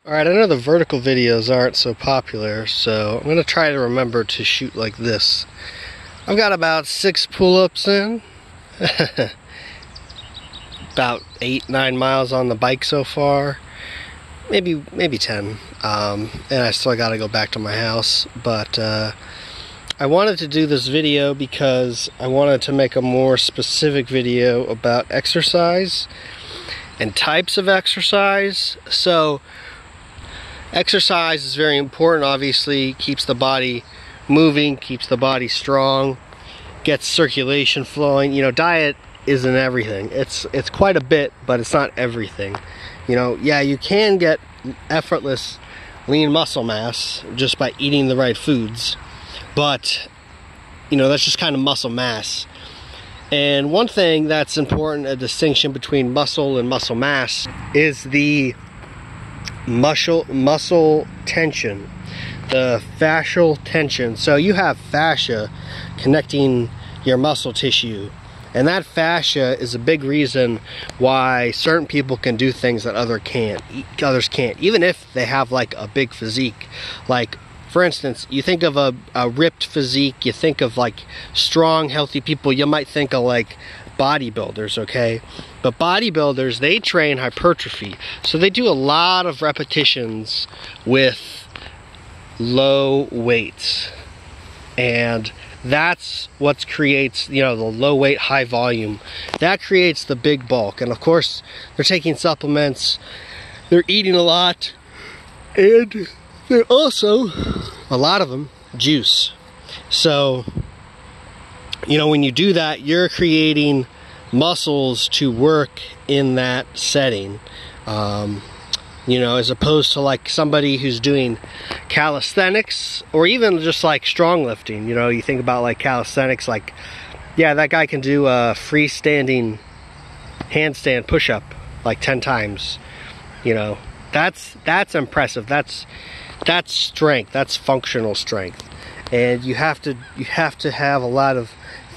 Alright, I know the vertical videos aren't so popular, so I'm going to try to remember to shoot like this. I've got about 6 pull-ups in. About 8-9 miles on the bike so far. Maybe 10. And I still got to go back to my house. But I wanted to do this video because I wanted to make a more specific video about exercise and types of exercise. So exercise is very important, obviously. Keeps the body moving, keeps the body strong, gets circulation flowing. You know, diet isn't everything. It's quite a bit, but it's not everything. You know, yeah, you can get effortless lean muscle mass just by eating the right foods, but you know, that's just kind of muscle mass. And one thing that's important, a distinction between muscle and muscle mass, is the muscle tension, the fascial tension. So you have fascia connecting your muscle tissue, and that fascia is a big reason why certain people can do things that others can't, even if they have like a big physique. Like, for instance, you think of a ripped physique, you think of like strong, healthy people, you might think of like bodybuilders, okay? But bodybuilders, they train hypertrophy. So they do a lot of repetitions with low weights. And that's what creates, you know, the low weight, high volume. That creates the big bulk. And of course, they're taking supplements, they're eating a lot, and they're also, a lot of them, juice. So, you know, when you do that, you're creating muscles to work in that setting. You know, as opposed to like somebody who's doing calisthenics or even just like strong lifting. You know, you think about like calisthenics, like, yeah, that guy can do a freestanding handstand push-up like 10 times. You know, that's impressive. That's strength. That's functional strength. And you have to have a lot of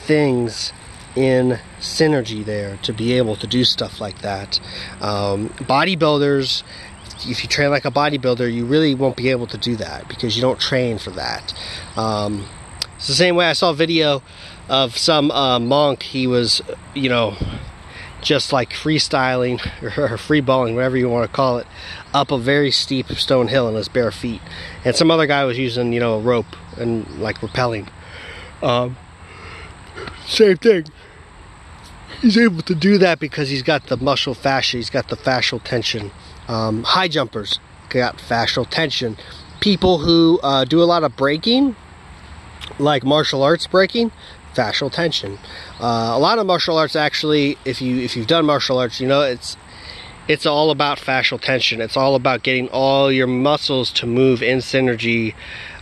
things in synergy there to be able to do stuff like that. Bodybuilders, if you train like a bodybuilder, you really won't be able to do that because you don't train for that. It's the same way I saw a video of some monk. He was, you know, just like freestyling or freeballing, whatever you want to call it, up a very steep stone hill in his bare feet. And some other guy was using, you know, a rope and like rappelling. Same thing. He's able to do that because he's got the muscle fascia, he's got the fascial tension. High jumpers got fascial tension. People who do a lot of breaking, like martial arts breaking, fascial tension. A lot of martial arts, actually, if you've done martial arts, you know it's all about fascial tension. It's all about getting all your muscles to move in synergy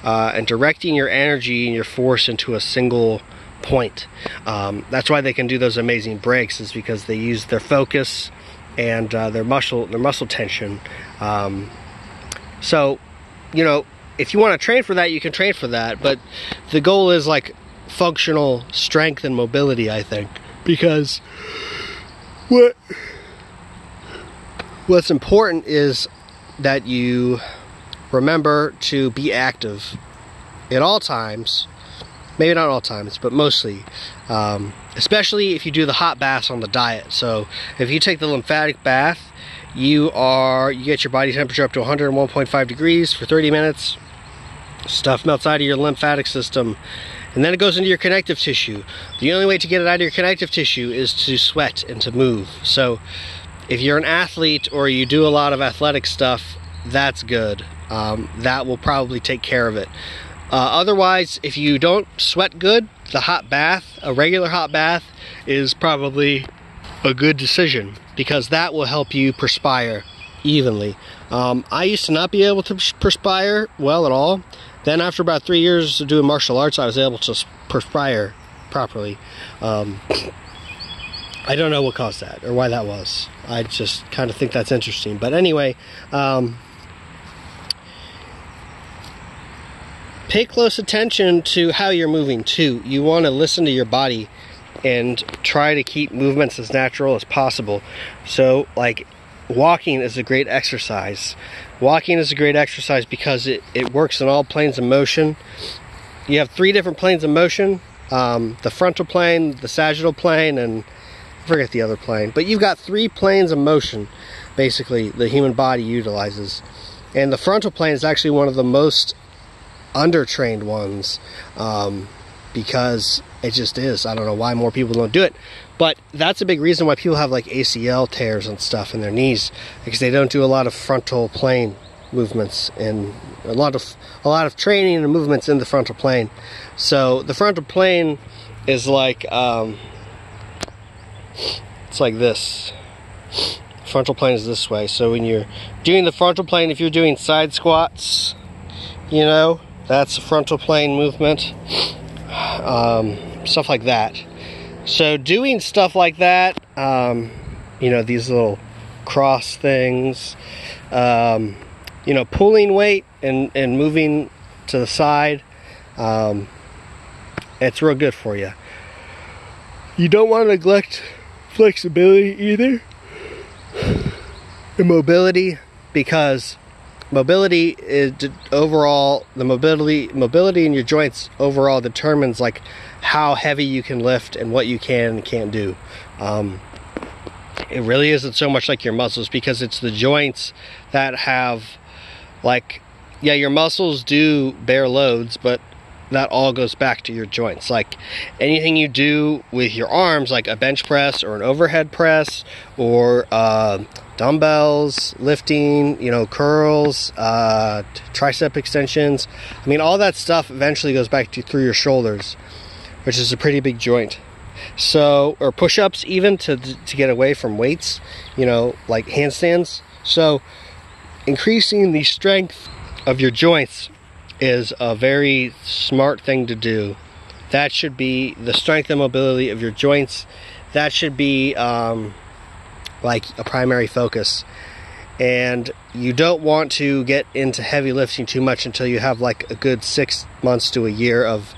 and directing your energy and your force into a single point. That's why they can do those amazing breaks, is because they use their focus and their muscle tension. So, you know, if you want to train for that, you can train for that, but the goal is like functional strength and mobility, I think, because what's important is that you remember to be active at all times. Maybe not all times, but mostly, especially if you do the hot baths on the diet. So if you take the lymphatic bath, you get your body temperature up to 101.5 degrees for 30 minutes. Stuff melts out of your lymphatic system, and then it goes into your connective tissue. The only way to get it out of your connective tissue is to sweat and to move. So if you're an athlete or you do a lot of athletic stuff, that's good. That will probably take care of it. Otherwise, if you don't sweat good, the hot bath, a regular hot bath, is probably a good decision because that will help you perspire evenly. I used to not be able to perspire well at all. Then after about 3 years of doing martial arts, I was able to perspire properly. I don't know what caused that or why that was. I just kind of think that's interesting. But anyway, pay close attention to how you're moving too. You want to listen to your body and try to keep movements as natural as possible. So like walking is a great exercise. Walking is a great exercise because it works in all planes of motion. You have 3 different planes of motion, the frontal plane, the sagittal plane, and I forget the other plane. But you've got 3 planes of motion, basically, the human body utilizes. And the frontal plane is actually one of the most undertrained ones, because it just is. I don't know why more people don't do it. But that's a big reason why people have like ACL tears and stuff in their knees, because they don't do a lot of frontal plane movements and a lot of training and movements in the frontal plane. So the frontal plane is like it's like this. Frontal plane is this way. So when you're doing the frontal plane, if you're doing side squats, you know, that's a frontal plane movement. Stuff like that. So doing stuff like that, you know, these little cross things, you know, pulling weight and moving to the side, it's real good for you. You don't want to neglect flexibility either, and mobility, because mobility is overall, the mobility in your joints overall determines like how heavy you can lift and what you can and can't do. It really isn't so much like your muscles, because it's the joints that have, like, yeah, your muscles do bear loads, but that all goes back to your joints. Like anything you do with your arms, like a bench press or an overhead press, or dumbbells, lifting, you know, curls, tricep extensions. I mean, all that stuff eventually goes back to through your shoulders, which is a pretty big joint. So, or push-ups even to get away from weights, you know, like handstands. So increasing the strength of your joints is a very smart thing to do. That should be the strength and mobility of your joints. That should be like a primary focus. And you don't want to get into heavy lifting too much until you have like a good 6 months to a year of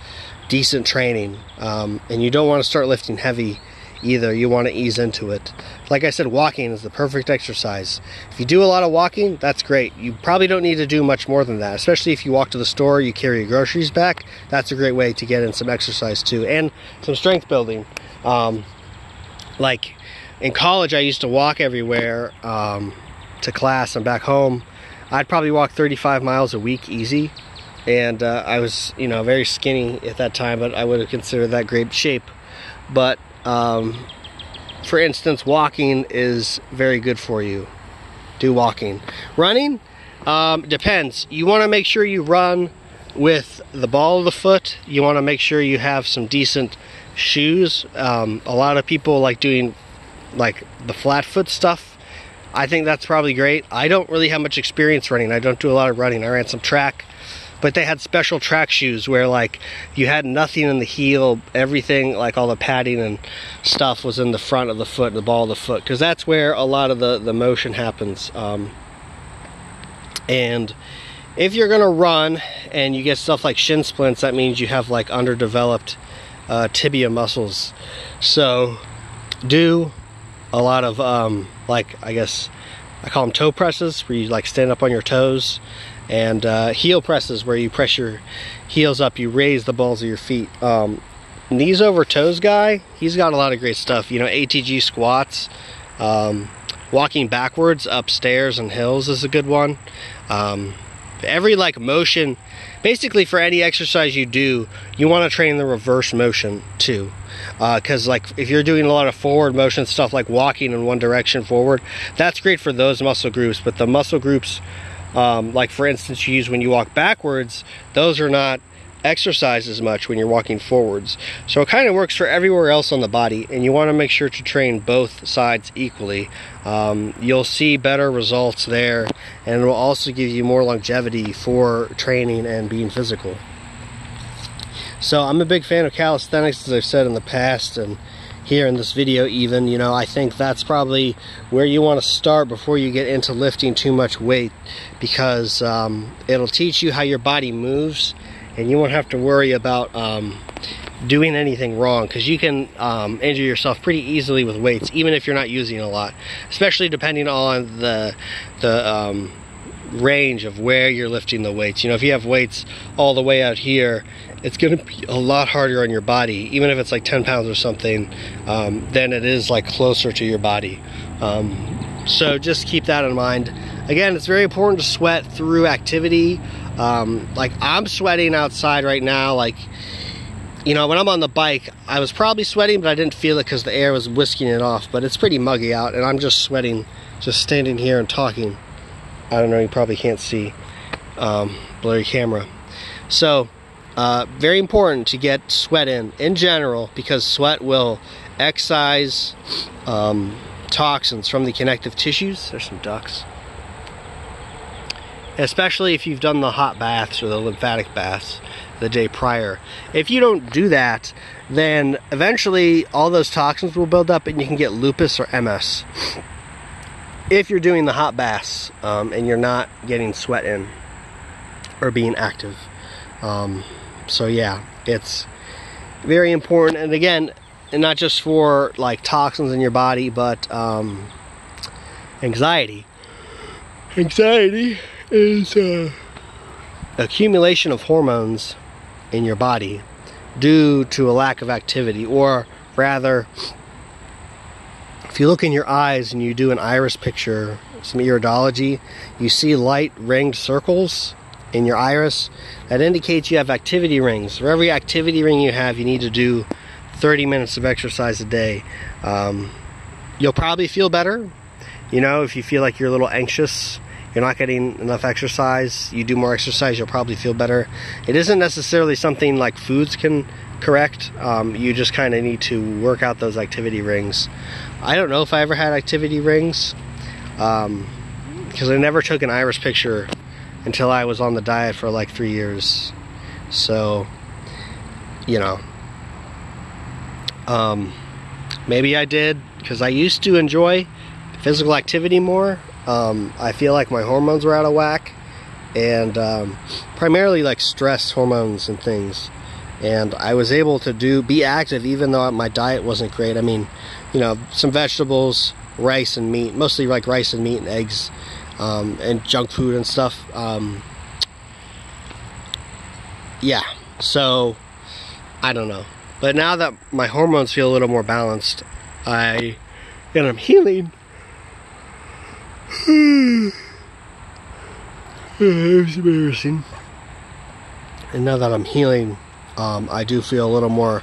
decent training. And you don't want to start lifting heavy either. You want to ease into it. Like I said, walking is the perfect exercise. If you do a lot of walking, that's great. You probably don't need to do much more than that, especially if you walk to the store, you carry your groceries back. That's a great way to get in some exercise too, and some strength building. Like in college, I used to walk everywhere to class and back home. I'd probably walk 35 miles a week easy, and I was, you know, very skinny at that time, but I would have considered that great shape. But for instance, walking is very good for you. Do walking. Running depends. You want to make sure you run with the ball of the foot. You want to make sure you have some decent shoes. A lot of people like doing like the flat foot stuff. I think that's probably great. I don't really have much experience running. I don't do a lot of running. I ran some track, but they had special track shoes where like you had nothing in the heel. Everything, like all the padding and stuff, was in the front of the foot, the ball of the foot, because that's where a lot of the motion happens. And if you're gonna run and you get stuff like shin splints, that means you have like underdeveloped tibia muscles. So do a lot of like, I guess I call them toe presses, where you like stand up on your toes, and heel presses, where you press your heels up, you raise the balls of your feet. Knees over toes guy, he's got a lot of great stuff. You know, ATG squats, walking backwards up stairs and hills is a good one. Every like motion, basically for any exercise you do, you want to train the reverse motion too. Because like if you're doing a lot of forward motion stuff, like walking in one direction forward, that's great for those muscle groups. But the muscle groups, like for instance you use when you walk backwards, those are not exercised as much when you're walking forwards. So it kind of works for everywhere else on the body, and you want to make sure to train both sides equally. You'll see better results there, and it will also give you more longevity for training and being physical. So I'm a big fan of calisthenics, as I've said in the past, and here in this video even. You know, I think that's probably where you want to start before you get into lifting too much weight, because it'll teach you how your body moves, and you won't have to worry about doing anything wrong, because you can injure yourself pretty easily with weights, even if you're not using a lot, especially depending on the range of where you're lifting the weights. You know, if you have weights all the way out here, it's going to be a lot harder on your body, even if it's like 10 pounds or something, than it is like closer to your body. So just keep that in mind. Again, it's very important to sweat through activity. Like I'm sweating outside right now. Like, you know, when I'm on the bike, I was probably sweating, but I didn't feel it because the air was whisking it off. But it's pretty muggy out, and I'm just sweating, just standing here and talking. I don't know, you probably can't see, blurry camera. So, very important to get sweat in general, because sweat will excise toxins from the connective tissues. There's some ducks. Especially if you've done the hot baths or the lymphatic baths the day prior. If you don't do that, then eventually all those toxins will build up and you can get lupus or MS. If you're doing the hot baths and you're not getting sweat in or being active. So yeah, it's very important. And again, and not just for like toxins in your body, but anxiety. Anxiety is accumulation of hormones in your body due to a lack of activity. Or rather, if you look in your eyes and you do an iris picture, some iridology, you see light ringed circles in your iris. That indicates you have activity rings. For every activity ring you have, you need to do 30 minutes of exercise a day. You'll probably feel better. You know, if you feel like you're a little anxious, you're not getting enough exercise, you do more exercise, you'll probably feel better. It isn't necessarily something like foods can correct. You just kind of need to work out those activity rings. I don't know if I ever had activity rings, because I never took an iris picture until I was on the diet for like 3 years. So, you know, maybe I did, because I used to enjoy physical activity more. I feel like my hormones were out of whack, and primarily like stress hormones and things. And I was able to be active even though my diet wasn't great. I mean, you know, some vegetables, rice and meat, mostly like rice and meat and eggs, and junk food and stuff. Yeah, so I don't know. But now that my hormones feel a little more balanced, and I'm healing. It's embarrassing. And now that I'm healing, I do feel a little more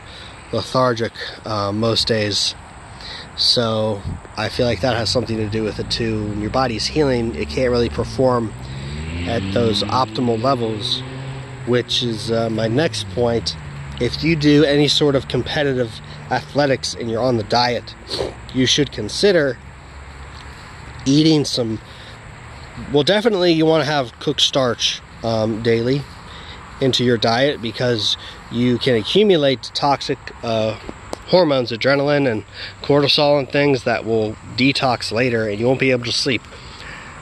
lethargic most days. So I feel like that has something to do with it too. When your body's healing, it can't really perform at those optimal levels, which is my next point. If you do any sort of competitive athletics and you're on the diet, you should consider eating some, well, definitely you want to have cooked starch daily into your diet, because you can accumulate toxic hormones, adrenaline and cortisol and things that will detox later, and you won't be able to sleep.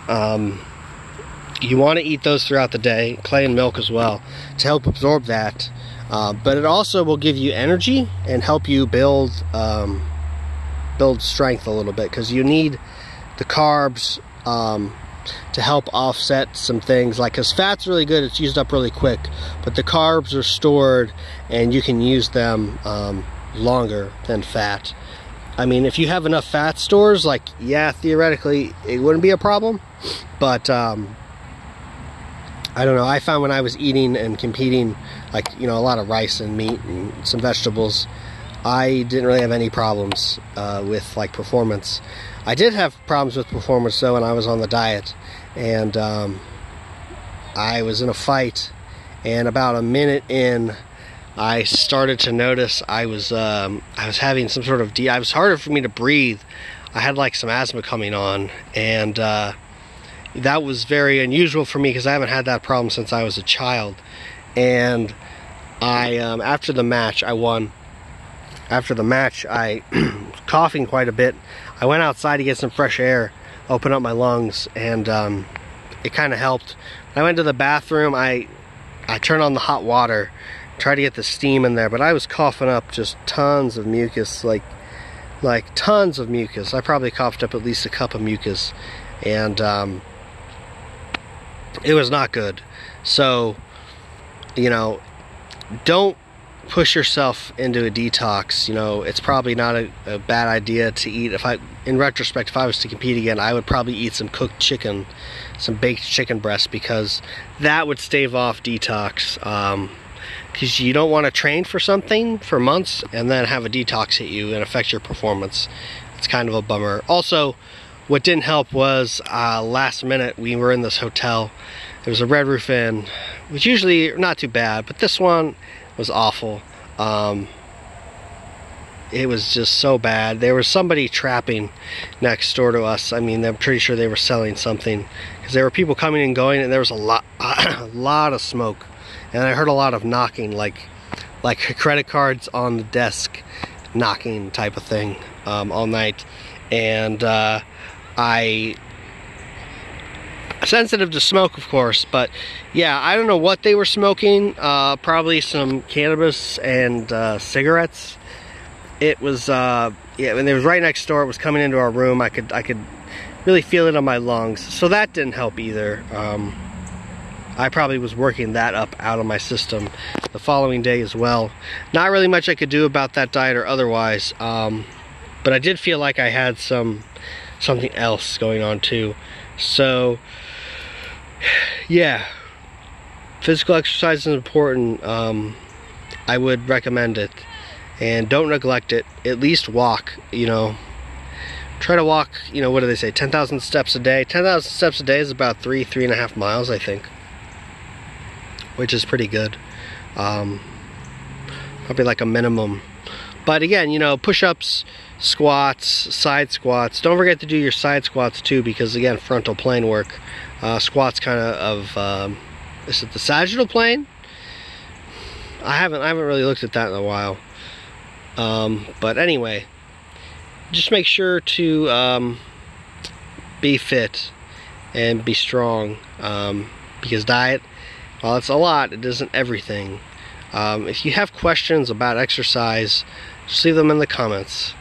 You want to eat those throughout the day, clay and milk as well, to help absorb that. But it also will give you energy and help you build strength a little bit, because you need the carbs to help offset some things. Like, because fat's really good, it's used up really quick, but the carbs are stored and you can use them longer than fat. I mean, if you have enough fat stores, like, yeah, theoretically it wouldn't be a problem, but I don't know, I found when I was eating and competing, like, you know, a lot of rice and meat and some vegetables, I didn't really have any problems with like performance. I did have problems with performance though when I was on the diet, and I was in a fight, and about a minute in, I started to notice I was having some sort of it was harder for me to breathe. I had like some asthma coming on, and that was very unusual for me, because I haven't had that problem since I was a child. And I after the match, I won. After the match, I was coughing quite a bit. I went outside to get some fresh air, open up my lungs, and it kind of helped. When I went to the bathroom, I turned on the hot water, tried to get the steam in there, but I was coughing up just tons of mucus, like tons of mucus. I probably coughed up at least a cup of mucus, and it was not good. So, you know, don't push yourself into a detox. You know, it's probably not a bad idea to eat. In retrospect, if I was to compete again, I would probably eat some cooked chicken, some baked chicken breast, because that would stave off detox. Because you don't want to train for something for months and then have a detox hit you and affect your performance. It's kind of a bummer. Also, what didn't help was last minute we were in this hotel. There was a Red Roof Inn, which usually not too bad, but this one was awful. It was just so bad. There was somebody trapping next door to us. I mean, I'm pretty sure they were selling something, because there were people coming and going, and there was a lot of smoke, and I heard a lot of knocking, like credit cards on the desk knocking type of thing, all night. And I sensitive to smoke, of course, but yeah, I don't know what they were smoking. Probably some cannabis and cigarettes. It was yeah, and it was right next door. It was coming into our room. I could really feel it on my lungs, so that didn't help either. I probably was working that up out of my system the following day as well. Not really much I could do about that diet or otherwise, but I did feel like I had something else going on too. So yeah, physical exercise is important. I would recommend it, and don't neglect it. At least walk, you know. Try to walk, you know, what do they say, 10,000 steps a day. 10,000 steps a day is about 3.5 miles, I think, which is pretty good. Probably like a minimum. But again, you know, push-ups, squats, side squats. Don't forget to do your side squats too, because again, frontal plane work. Squats kind of is it the sagittal plane? I haven't really looked at that in a while. But anyway, just make sure to be fit and be strong, because diet, while it's a lot, it isn't everything. If you have questions about exercise, just leave them in the comments.